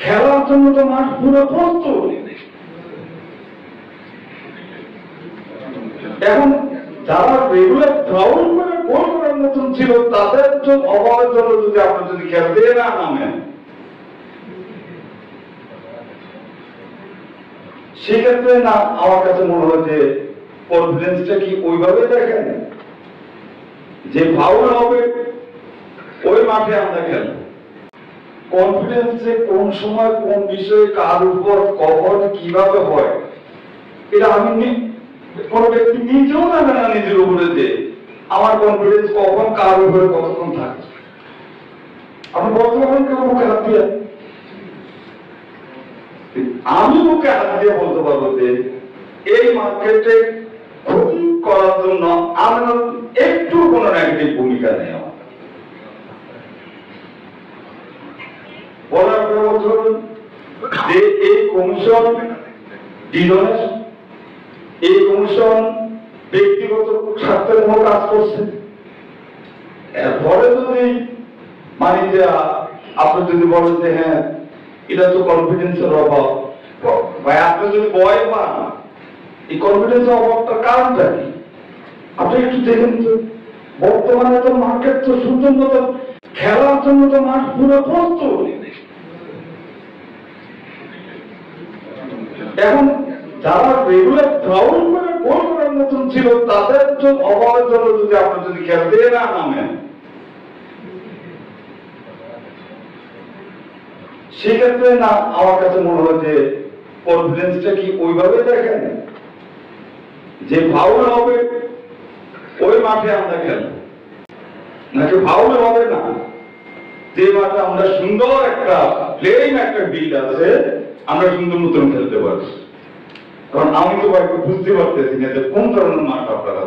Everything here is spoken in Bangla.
খেলার জন্য তো মাঠ পুরো প্রস্তুত। এখন যারা রেগুলার ফাউল করে গোল করার মতন ছিল তাদের অভাবের জন্য যদি আপনি যদি খেলতে না নামেন, সেক্ষেত্রে না আমার কাছে মনে হয় যে কনফিডেন্সটা কি ওইভাবে দেখেন যে ফাউল হবে ওই মাঠে আমরা খেলবো। কনফিডেন্সে কোন সময় কোন বিষয়ে কার উপর কখন কিভাবে হয় এটা আমি কোন ব্যক্তি নিজেও জানে না নিজের উপরে যে আমার কনফিডেন্স কখন কার উপরে কতক্ষণ থাকে। আপনি বর্তমানে কেউ মুখে হাত দিয়ে, আমি মুখে হাত দিয়ে বলতে পারবো যে এই মার্কেটে ক্ষতি করার জন্য আমার একটু কোনো নেগেটিভ ভূমিকা নেই। আমার বলার যে এই কমিশন ডিজনেশন, এই কমিশন ব্যক্তিগত স্বার্থের মতো কাজ করছে। এরপরে যদি মানে যে আপনি যদি বলেন যে হ্যাঁ এটা তো কনফিডেন্সের অভাব, ভাই আপনি যদি ভয় পান এই কনফিডেন্সের অভাবটার কারণটা কি আপনি একটু দেখেন তো। বর্তমানে তো মার্কেট তো সুন্দর মতো খেলার জন্য তো মাঠ পুরো প্রস্তুত। এখন যারা রেগুলার ফাউল করে গোল করার মতন ছিল তাদের অভাবের জন্য যদি আপনি যদি খেলতে না নামেন, সেক্ষেত্রে না আমার কাছে মনে হয় যে কনফিডেন্সটা কি ওইভাবে দেখেন যে ফাউল হবে ওই মাঠে আমরা খেলবো, নাকি ফাউল হবে না যে মাঠে আমরা সুন্দর একটা প্লেইং একটা বিল্ড আছে আমরা সুন্দর মতন খেলতে পারছি। কারণ আমি তো বুঝতে পারতেছি না যে কোন ধরনের মাঠ আপনারা